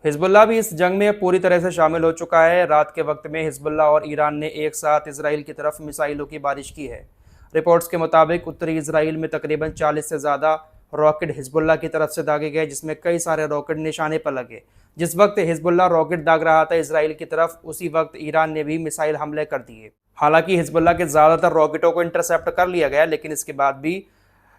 Hezbollah भी इस जंग में पूरी तरह से शामिल हो चुका है। रात के वक्त में हिजबुल्लाह और ईरान ने एक साथ इसराइल की तरफ मिसाइलों की बारिश की है। रिपोर्ट्स के मुताबिक उत्तरी इसराइल में तकरीबन 40 से ज़्यादा रॉकेट हिजबुल्लाह की तरफ से दागे गए, जिसमें कई सारे रॉकेट निशाने पर लगे। जिस वक्त हिजबुल्लाह रॉकेट दाग रहा था इसराइल की तरफ, उसी वक्त ईरान ने भी मिसाइल हमले कर दिए। हालांकि हिजबुल्लाह के ज़्यादातर रॉकेटों को इंटरसेप्ट कर लिया गया, लेकिन इसके बाद भी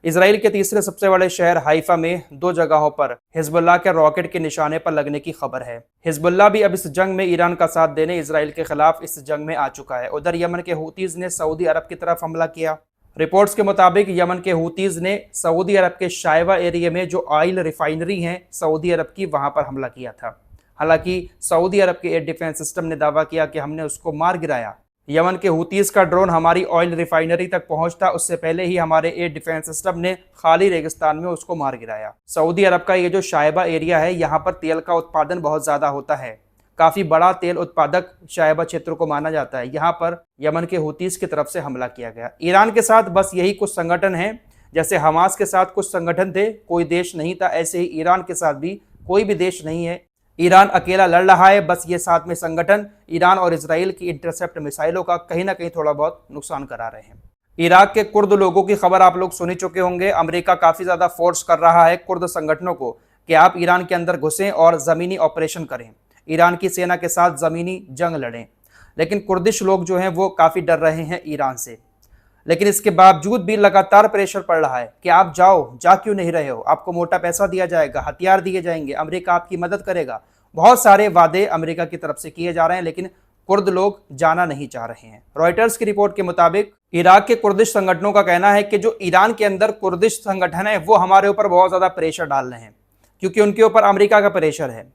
इसराइल के तीसरे सबसे बड़े शहर हाइफा में 2 जगहों पर हिजबुल्लाह के रॉकेट के निशाने पर लगने की खबर है। हिजबुल्लाह भी अब इस जंग में ईरान का साथ देने इसराइल के खिलाफ इस जंग में आ चुका है। उधर यमन के हूतीज ने सऊदी अरब की तरफ हमला किया। रिपोर्ट्स के मुताबिक यमन के हूतीज ने सऊदी अरब के शाइबा एरिया में जो ऑयल रिफाइनरी है सऊदी अरब की, वहां पर हमला किया था। हालांकि सऊदी अरब के एयर डिफेंस सिस्टम ने दावा किया कि हमने उसको मार गिराया। यमन के हूतीज का ड्रोन हमारी ऑयल रिफाइनरी तक पहुंचता उससे पहले ही हमारे एयर डिफेंस सिस्टम ने खाली रेगिस्तान में उसको मार गिराया। सऊदी अरब का ये जो शाइबा एरिया है, यहाँ पर तेल का उत्पादन बहुत ज़्यादा होता है। काफ़ी बड़ा तेल उत्पादक शाइबा क्षेत्र को माना जाता है। यहाँ पर यमन के हूतीज की तरफ से हमला किया गया। ईरान के साथ बस यही कुछ संगठन हैं, जैसे हमास के साथ कुछ संगठन थे, कोई देश नहीं था, ऐसे ही ईरान के साथ भी कोई भी देश नहीं है। ईरान अकेला लड़ रहा है। बस ये साथ में संगठन ईरान और इसराइल की इंटरसेप्ट मिसाइलों का कहीं ना कहीं थोड़ा बहुत नुकसान करा रहे हैं। इराक के कुर्द लोगों की खबर आप लोग सुन ही चुके होंगे। अमेरिका काफ़ी ज़्यादा फोर्स कर रहा है कुर्द संगठनों को कि आप ईरान के अंदर घुसें और ज़मीनी ऑपरेशन करें, ईरान की सेना के साथ ज़मीनी जंग लड़ें। लेकिन कुर्दिश लोग जो हैं वो काफ़ी डर रहे हैं ईरान से। लेकिन इसके बावजूद भी लगातार प्रेशर पड़ रहा है कि आप जाओ, जा क्यों नहीं रहे हो, आपको मोटा पैसा दिया जाएगा, हथियार दिए जाएंगे, अमेरिका आपकी मदद करेगा। बहुत सारे वादे अमेरिका की तरफ से किए जा रहे हैं, लेकिन कुर्द लोग जाना नहीं चाह रहे हैं। रॉयटर्स की रिपोर्ट के मुताबिक इराक के कुर्दिश संगठनों का कहना है कि जो ईरान के अंदर कुर्दिश संगठन है वो हमारे ऊपर बहुत ज़्यादा प्रेशर डाल रहे हैं, क्योंकि उनके ऊपर अमेरिका का प्रेशर है।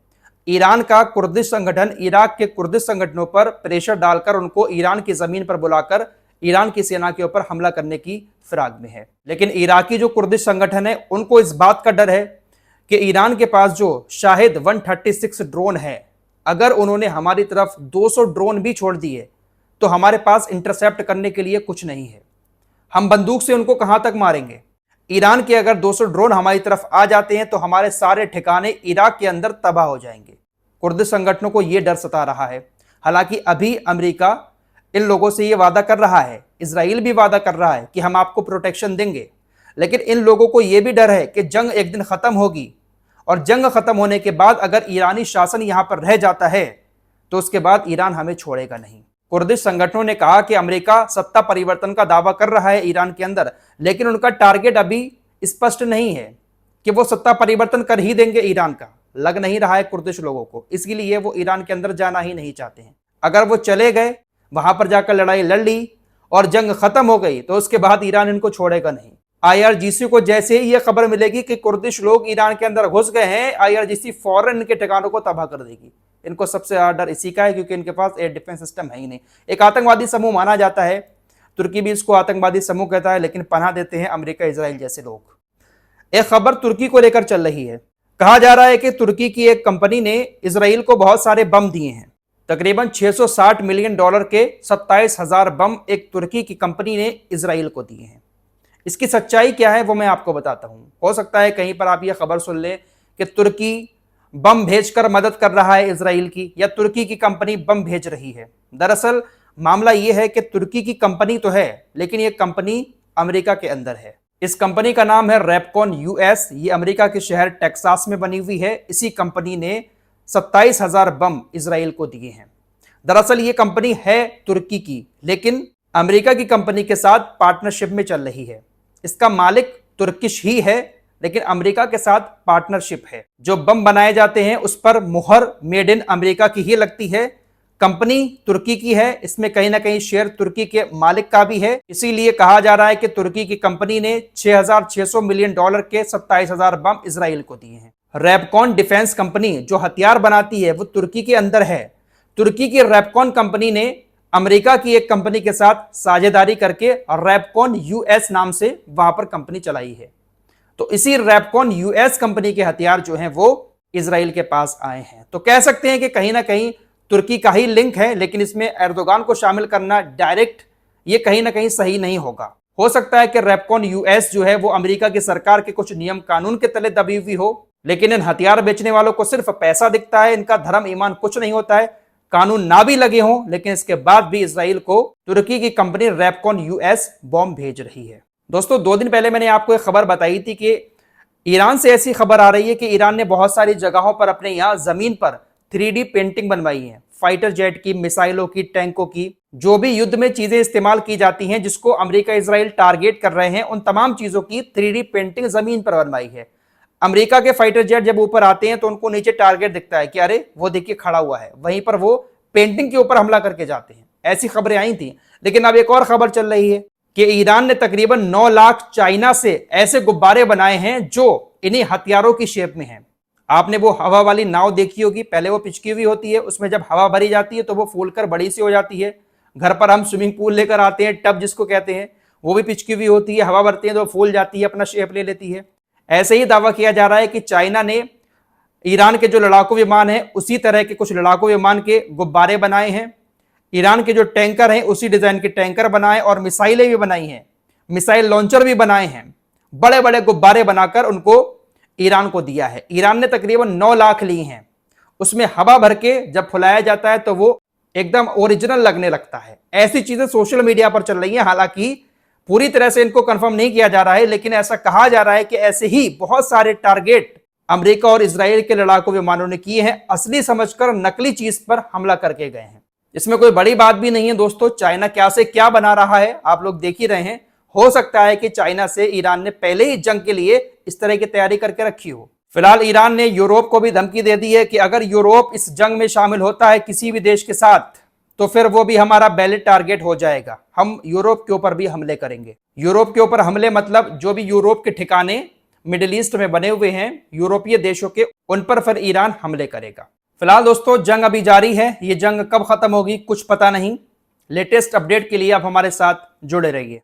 ईरान का कुर्दिश संगठन इराक के कुर्दिश संगठनों पर प्रेशर डालकर उनको ईरान की ज़मीन पर बुलाकर ईरान की सेना के ऊपर हमला करने की फिराक में है। लेकिन इराकी जो कुर्दिश संगठन है उनको इस बात का डर है कि ईरान के पास जो शाहिद 136 ड्रोन है, अगर उन्होंने हमारी तरफ 200 ड्रोन भी छोड़ दिए तो हमारे पास इंटरसेप्ट करने के लिए कुछ नहीं है। हम बंदूक से उनको कहां तक मारेंगे। ईरान के अगर 200 ड्रोन हमारी तरफ आ जाते हैं तो हमारे सारे ठिकाने इराक के अंदर तबाह हो जाएंगे। कुर्दिश संगठनों को यह डर सता रहा है। हालांकि अभी अमेरिका इन लोगों से ये वादा कर रहा है, इसराइल भी वादा कर रहा है कि हम आपको प्रोटेक्शन देंगे, लेकिन इन लोगों को यह भी डर है कि जंग एक दिन खत्म होगी और जंग खत्म होने के बाद अगर ईरानी शासन यहां पर रह जाता है तो उसके बाद ईरान हमें छोड़ेगा नहीं। कुर्दिश संगठनों ने कहा कि अमेरिका सत्ता परिवर्तन का दावा कर रहा है ईरान के अंदर, लेकिन उनका टारगेट अभी स्पष्ट नहीं है कि वो सत्ता परिवर्तन कर ही देंगे। ईरान का लग नहीं रहा है कुर्दिश लोगों को, इसलिए वो ईरान के अंदर जाना ही नहीं चाहते हैं। अगर वो चले गए, वहां पर जाकर लड़ाई लड़ ली और जंग खत्म हो गई तो उसके बाद ईरान इनको छोड़ेगा नहीं। आईआरजीसी को जैसे ही यह खबर मिलेगी कि कुर्दिश लोग ईरान के अंदर घुस गए हैं, आईआरजीसी फौरन इनके ठिकानों को तबाह कर देगी। इनको सबसे ज्यादा डर इसी का है क्योंकि इनके पास एयर डिफेंस सिस्टम है ही नहीं। एक आतंकवादी समूह माना जाता है, तुर्की भी इसको आतंकवादी समूह कहता है, लेकिन पनाह देते हैं अमेरिका इसराइल जैसे लोग। एक खबर तुर्की को लेकर चल रही है। कहा जा रहा है कि तुर्की की एक कंपनी ने इसराइल को बहुत सारे बम दिए हैं। तकरीबन $660 मिलियन के 27,000 बम एक तुर्की की कंपनी ने इसराइल को दिए हैं। इसकी सच्चाई क्या है वो मैं आपको बताता हूं। हो सकता है कहीं पर आप यह खबर सुन ले कि तुर्की बम भेजकर मदद कर रहा है इसराइल की, या तुर्की की कंपनी बम भेज रही है। दरअसल मामला यह है कि तुर्की की कंपनी तो है, लेकिन यह कंपनी अमेरिका के अंदर है। इस कंपनी का नाम है रैपकॉन यूएस। ये अमेरिका के शहर टेक्सास में बनी हुई है। इसी कंपनी ने 27,000 बम इसराइल को दिए हैं। दरअसल ये कंपनी है तुर्की की, लेकिन अमेरिका की कंपनी के साथ पार्टनरशिप में चल रही है। इसका मालिक तुर्किश ही है, लेकिन अमेरिका के साथ पार्टनरशिप है। जो बम बनाए जाते हैं उस पर मुहर मेड इन अमेरिका की ही लगती है। कंपनी तुर्की की है, इसमें कहीं ना कहीं शेयर तुर्की के मालिक का भी है। इसीलिए कहा जा रहा है कि तुर्की की कंपनी ने $6,600 मिलियन के 27,000 बम इसराइल को दिए हैं। रैपकॉन डिफेंस कंपनी जो हथियार बनाती है वो तुर्की के अंदर है। तुर्की की रैपकॉन कंपनी ने अमेरिका की एक कंपनी के साथ साझेदारी करके रैपकॉन यूएस नाम से वहां पर कंपनी चलाई है। तो इसी रैपकॉन यूएस कंपनी के हथियार जो हैं वो इसराइल के पास आए हैं। तो कह सकते हैं कि कहीं ना कहीं तुर्की का ही लिंक है, लेकिन इसमें एर्दोगान को शामिल करना डायरेक्ट ये कहीं ना कहीं सही नहीं होगा। हो सकता है कि रैपकॉन यूएस जो है वो अमेरिका की सरकार के कुछ नियम कानून के तले दबी हुई हो, लेकिन इन हथियार बेचने वालों को सिर्फ पैसा दिखता है, इनका धर्म ईमान कुछ नहीं होता है। कानून ना भी लगे हों, लेकिन इसके बाद भी इजराइल को तुर्की की कंपनी रैपकॉन यूएस बॉम्ब भेज रही है। दोस्तों 2 दिन पहले मैंने आपको एक खबर बताई थी कि ईरान से ऐसी खबर आ रही है कि ईरान ने बहुत सारी जगहों पर अपने यहां जमीन पर 3D पेंटिंग बनवाई है, फाइटर जेट की, मिसाइलों की, टैंकों की, जो भी युद्ध में चीजें इस्तेमाल की जाती हैं जिसको अमेरिका इजराइल टारगेट कर रहे हैं, उन तमाम चीजों की 3D पेंटिंग जमीन पर बनवाई है। अमेरिका के फाइटर जेट जब ऊपर आते हैं तो उनको नीचे टारगेट दिखता है कि अरे वो देखिए खड़ा हुआ है, वहीं पर वो पेंटिंग के ऊपर हमला करके जाते हैं। ऐसी खबरें आई थी। लेकिन अब एक और खबर चल रही है कि ईरान ने तकरीबन 9 लाख चाइना से ऐसे गुब्बारे बनाए हैं जो इन्हीं हथियारों की शेप में हैं। आपने वो हवा वाली नाव देखी होगी, पहले वो पिचकी हुई होती है, उसमें जब हवा भरी जाती है तो वो फूलकर बड़ी सी हो जाती है। घर पर हम स्विमिंग पूल लेकर आते हैं, टब जिसको कहते हैं, वो भी पिचकी हुई होती है, हवा भरते हैं तो फूल जाती है, अपना शेप ले लेती है। ऐसे ही दावा किया जा रहा है कि चाइना ने ईरान के जो लड़ाकू विमान है उसी तरह के कुछ लड़ाकू विमान के गुब्बारे बनाए हैं। ईरान के जो टैंकर हैं उसी डिजाइन के टैंकर बनाए और मिसाइलें भी बनाई हैं, मिसाइल लॉन्चर भी बनाए हैं। बड़े बड़े गुब्बारे बनाकर उनको ईरान को दिया है। ईरान ने तकरीबन 9 लाख लिए हैं। उसमें हवा भर के जब फुलाया जाता है तो वो एकदम ओरिजिनल लगने लगता है। ऐसी चीजें सोशल मीडिया पर चल रही हैं। हालांकि पूरी तरह से इनको कंफर्म नहीं किया जा रहा है, लेकिन ऐसा कहा जा रहा है कि ऐसे ही बहुत सारे टारगेट अमेरिका और इजराइल के लड़ाकू विमानों ने किए हैं, असली समझकर नकली चीज पर हमला करके गए हैं। इसमें कोई बड़ी बात भी नहीं है दोस्तों। चाइना क्या से क्या बना रहा है आप लोग देख ही रहे हैं। हो सकता है कि चाइना से ईरान ने पहले ही जंग के लिए इस तरह की तैयारी करके रखी हो। फिलहाल ईरान ने यूरोप को भी धमकी दे दी है कि अगर यूरोप इस जंग में शामिल होता है किसी भी देश के साथ तो फिर वो भी हमारा बैलेट टारगेट हो जाएगा। हम यूरोप के ऊपर भी हमले करेंगे। यूरोप के ऊपर हमले मतलब जो भी यूरोप के ठिकाने मिडिल ईस्ट में बने हुए हैं यूरोपीय देशों के, उन पर फिर ईरान हमले करेगा। फिलहाल दोस्तों जंग अभी जारी है। ये जंग कब खत्म होगी कुछ पता नहीं। लेटेस्ट अपडेट के लिए आप हमारे साथ जुड़े रहिए।